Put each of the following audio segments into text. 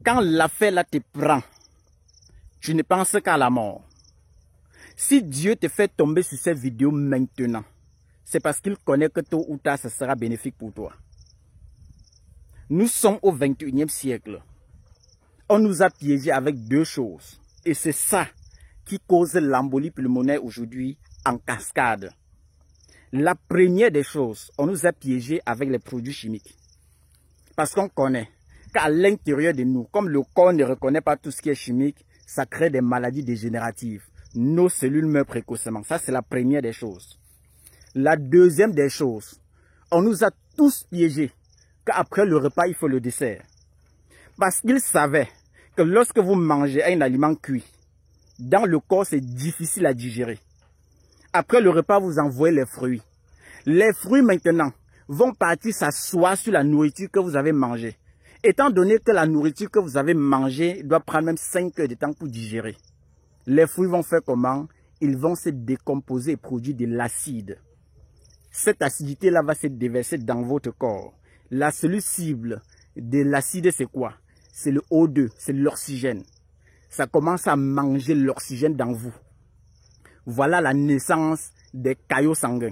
Quand l'affaire là te prend, tu ne penses qu'à la mort. Si Dieu te fait tomber sur cette vidéo maintenant, c'est parce qu'il connaît que tôt ou tard, ça sera bénéfique pour toi. Nous sommes au 21e siècle. On nous a piégés avec deux choses. Et c'est ça qui cause l'embolie pulmonaire aujourd'hui en cascade. La première des choses, on nous a piégés avec les produits chimiques. Parce qu'on connaît qu'à l'intérieur de nous, comme le corps ne reconnaît pas tout ce qui est chimique, ça crée des maladies dégénératives. Nos cellules meurent précocement. Ça, c'est la première des choses. La deuxième des choses, on nous a tous piégés qu'après le repas, il faut le dessert. Parce qu'ils savaient que lorsque vous mangez un aliment cuit, dans le corps, c'est difficile à digérer. Après le repas, vous envoyez les fruits. Les fruits maintenant vont partir s'asseoir sur la nourriture que vous avez mangée. Étant donné que la nourriture que vous avez mangée doit prendre même 5 heures de temps pour digérer. Les fruits vont faire comment? Ils vont se décomposer et produire de l'acide. Cette acidité-là va se déverser dans votre corps. La cellule cible de l'acide, c'est quoi? C'est le O2, c'est l'oxygène. Ça commence à manger l'oxygène dans vous. Voilà la naissance des caillots sanguins.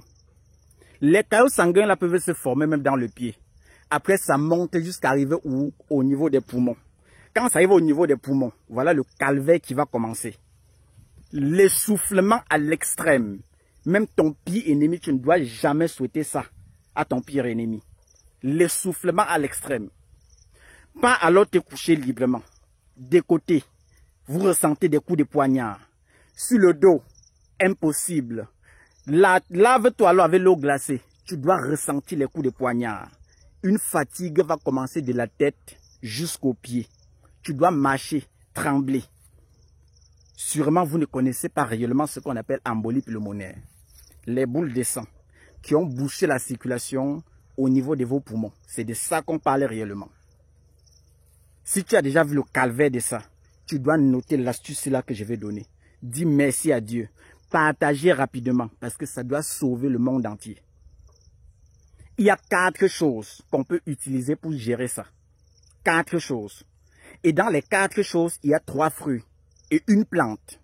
Les caillots sanguins là peuvent se former même dans le pied. Après, ça monte jusqu'à arriver où? Au niveau des poumons. Quand ça arrive au niveau des poumons, voilà le calvaire qui va commencer. L'essoufflement à l'extrême. Même ton pire ennemi, tu ne dois jamais souhaiter ça à ton pire ennemi. L'essoufflement à l'extrême. Pas alors te coucher librement. Des côtés, vous ressentez des coups de poignard. Sur le dos, impossible. Lave-toi alors avec l'eau glacée. Tu dois ressentir les coups de poignard. Une fatigue va commencer de la tête jusqu'aux pieds. Tu dois marcher, trembler. Sûrement, vous ne connaissez pas réellement ce qu'on appelle embolie pulmonaire. Les boules de sang qui ont bouché la circulation au niveau de vos poumons. C'est de ça qu'on parle réellement. Si tu as déjà vu le calvaire de ça, tu dois noter l'astuce là que je vais donner. Dis merci à Dieu. Partagez rapidement parce que ça doit sauver le monde entier. Il y a 4 choses qu'on peut utiliser pour gérer ça. 4 choses. Et dans les 4 choses, il y a 3 fruits et une plante.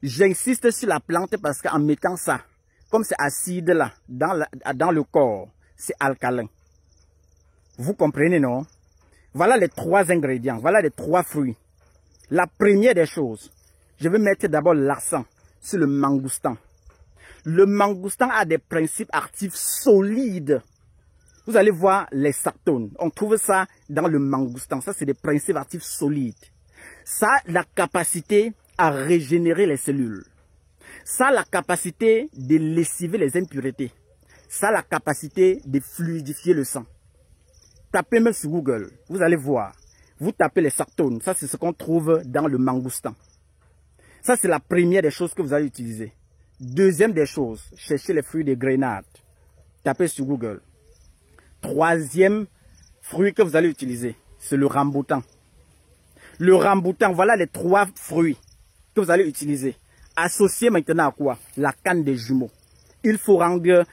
J'insiste sur la plante parce qu'en mettant ça, comme c'est acide là, dans le corps, c'est alcalin. Vous comprenez, non? Voilà les 3 ingrédients, voilà les 3 fruits. La première des choses, je vais mettre d'abord l'accent sur le mangoustan. Le mangoustan a des principes actifs solides. Vous allez voir les sartones. On trouve ça dans le mangoustan. Ça, c'est des principes actifs solides. Ça a la capacité à régénérer les cellules. Ça a la capacité de lessiver les impuretés. Ça a la capacité de fluidifier le sang. Tapez même sur Google. Vous allez voir. Vous tapez les sartones. Ça, c'est ce qu'on trouve dans le mangoustan. Ça, c'est la première des choses que vous allez utiliser. Deuxième des choses, cherchez les fruits de grenade. Tapez sur Google. Troisième fruit que vous allez utiliser, c'est le ramboutan. Le ramboutan, voilà les 3 fruits que vous allez utiliser. Associé maintenant à quoi? La canne des jumeaux. Il faut rendre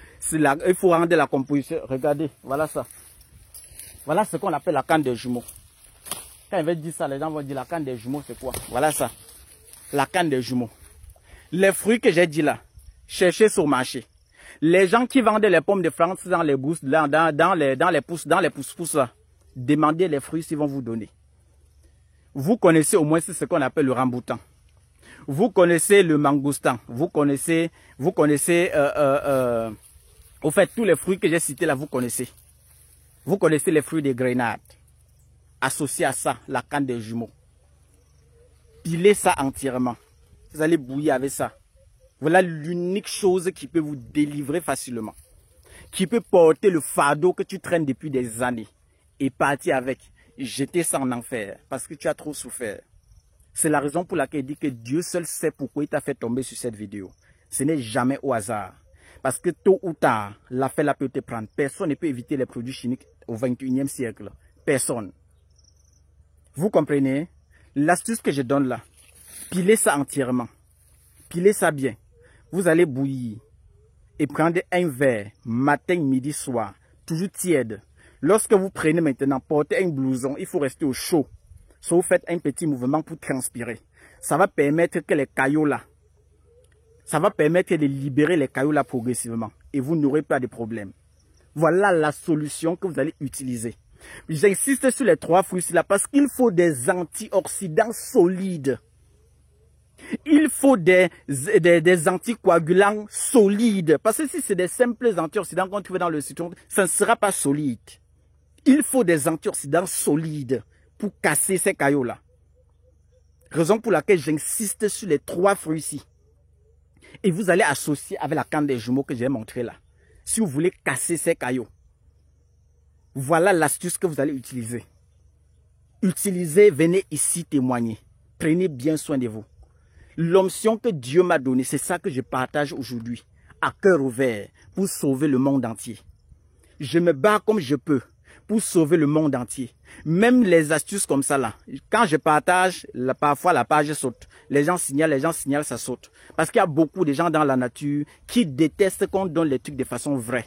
la composition. Regardez, voilà ça. Voilà ce qu'on appelle la canne des jumeaux. Quand ils veulent dire ça, les gens vont dire la canne des jumeaux, c'est quoi? Voilà ça. La canne des jumeaux. Les fruits que j'ai dit là, cherchez sur le marché. Les gens qui vendent les pommes de France dans les gousses, dans les pouces là, demandez les fruits s'ils vont vous donner. Vous connaissez au moins ce qu'on appelle le ramboutan. Vous connaissez le mangoustan. Vous connaissez, au fait, tous les fruits que j'ai cités là, vous connaissez. Vous connaissez les fruits des grenades. Associé à ça, la canne des jumeaux. Pilez ça entièrement. Vous allez bouillir avec ça. Voilà l'unique chose qui peut vous délivrer facilement. Qui peut porter le fardeau que tu traînes depuis des années. Et partir avec. Jeter ça en enfer. Parce que tu as trop souffert. C'est la raison pour laquelle il dit que Dieu seul sait pourquoi il t'a fait tomber sur cette vidéo. Ce n'est jamais au hasard. Parce que tôt ou tard, l'affaire là peut te prendre. Personne ne peut éviter les produits chimiques au 21e siècle. Personne. Vous comprenez? L'astuce que je donne là, pilez ça entièrement. Pilez ça bien. Vous allez bouillir et prendre un verre matin, midi, soir. Toujours tiède. Lorsque vous prenez maintenant, portez un blouson. Il faut rester au chaud. soit vous faites un petit mouvement pour transpirer. Ça va permettre que les caillots là, ça va permettre de libérer les caillots là progressivement. Et vous n'aurez pas de problème. Voilà la solution que vous allez utiliser. J'insiste sur les 3 fruits là parce qu'il faut des antioxydants solides. Il faut des anticoagulants solides. Parce que si c'est des simples antioxydants qu'on trouve dans le citron, ça ne sera pas solide. Il faut des antioxydants solides pour casser ces caillots-là. Raison pour laquelle j'insiste sur les 3 fruits ici. Et vous allez associer avec la canne des jumeaux que j'ai montré là. Si vous voulez casser ces caillots. Voilà l'astuce que vous allez utiliser. Utilisez, venez ici témoigner. Prenez bien soin de vous. L'onction que Dieu m'a donnée, c'est ça que je partage aujourd'hui, à cœur ouvert, pour sauver le monde entier. Je me bats comme je peux pour sauver le monde entier. Même les astuces comme ça là, quand je partage, parfois la page saute. Les gens signalent, ça saute. Parce qu'il y a beaucoup de gens dans la nature qui détestent qu'on donne les trucs de façon vraie.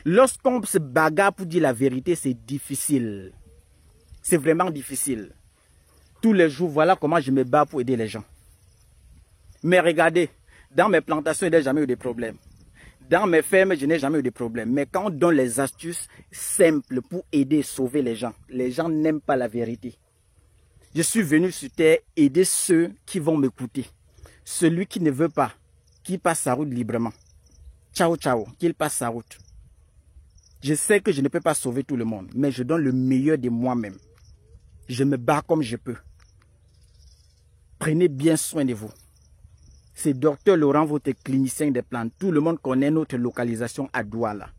Lorsqu'on se bagarre pour dire la vérité, c'est difficile. C'est vraiment difficile. Tous les jours, voilà comment je me bats pour aider les gens. Mais regardez, dans mes plantations, je n'ai jamais eu de problème. Dans mes fermes, je n'ai jamais eu de problème. Mais quand on donne les astuces simples pour aider, sauver les gens n'aiment pas la vérité. Je suis venu sur terre aider ceux qui vont m'écouter. Celui qui ne veut pas, qui passe sa route librement. Ciao, ciao, qu'il passe sa route. Je sais que je ne peux pas sauver tout le monde, mais je donne le meilleur de moi-même. Je me bats comme je peux. Prenez bien soin de vous. C'est Dr Laurent, votre clinicien des plantes. Tout le monde connaît notre localisation à Douala.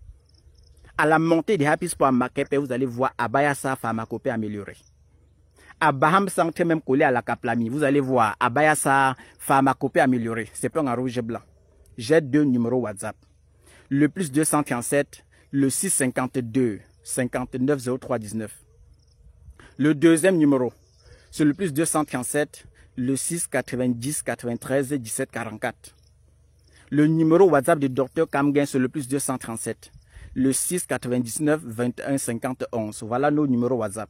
À la montée des Happy Sport Makepe, vous allez voir Abayasa Pharmacopée améliorée. À Baham Centre, même collé à la Kaplami, vous allez voir Abayasa Pharmacopée améliorée. C'est pas en rouge et blanc. J'ai 2 numéros WhatsApp. Le plus 237, le 652 59 03 19. Le deuxième numéro, c'est le plus 237, le 6 90 93 17 44. Le numéro WhatsApp de Dr Kamgen, c'est le plus 237, le 6 99 21 50 11. Voilà nos numéros WhatsApp.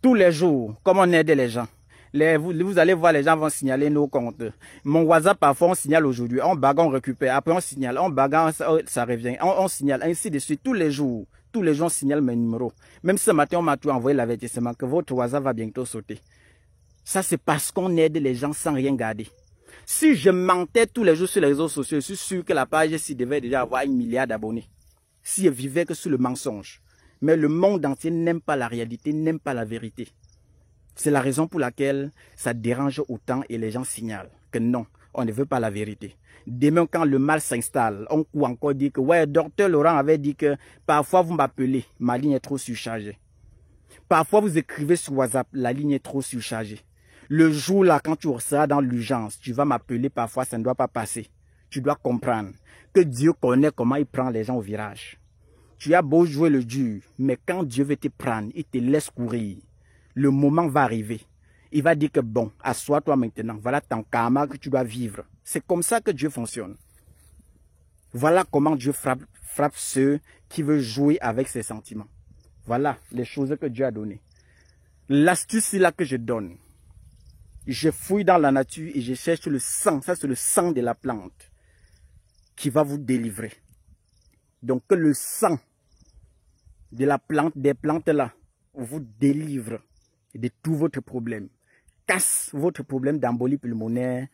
Tous les jours, comme on aide les gens, vous allez voir, les gens vont signaler nos comptes. Mon WhatsApp, parfois, on signale aujourd'hui, on bagarre, on récupère, après on signale, on bagarre, ça revient, on signale, ainsi de suite, tous les jours, on signale mes numéros. Même ce matin, on m'a tout envoyé l'avertissement que votre WhatsApp va bientôt sauter. Ça, c'est parce qu'on aide les gens sans rien garder. Si je mentais tous les jours sur les réseaux sociaux, je suis sûr que la page ici devait déjà avoir 1 milliard d'abonnés. Si je vivais que sur le mensonge. Mais le monde entier n'aime pas la réalité, n'aime pas la vérité. C'est la raison pour laquelle ça dérange autant et les gens signalent que non, on ne veut pas la vérité. Demain, quand le mal s'installe, on peut encore dire que ouais, Dr Laurent avait dit que parfois vous m'appelez, ma ligne est trop surchargée. Parfois vous écrivez sur WhatsApp, la ligne est trop surchargée. Le jour là, quand tu seras dans l'urgence, tu vas m'appeler, parfois ça ne doit pas passer. Tu dois comprendre que Dieu connaît comment il prend les gens au virage. Tu as beau jouer le dur, mais quand Dieu veut te prendre, il te laisse courir. Le moment va arriver. Il va dire que bon, assois-toi maintenant. Voilà ton karma que tu dois vivre. C'est comme ça que Dieu fonctionne. Voilà comment Dieu frappe ceux qui veulent jouer avec ses sentiments. Voilà les choses que Dieu a données. L'astuce là que je donne. Je fouille dans la nature et je cherche le sang. Ça, c'est le sang de la plante qui va vous délivrer. Donc, que le sang de la plante, des plantes là, vous délivre de tous votre problème. Casse votre problème d'embolie pulmonaire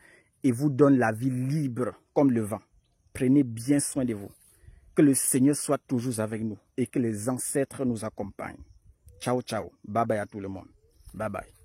et vous donne la vie libre comme le vent. Prenez bien soin de vous. Que le Seigneur soit toujours avec nous et que les ancêtres nous accompagnent. Ciao, ciao. Bye bye à tout le monde. Bye bye.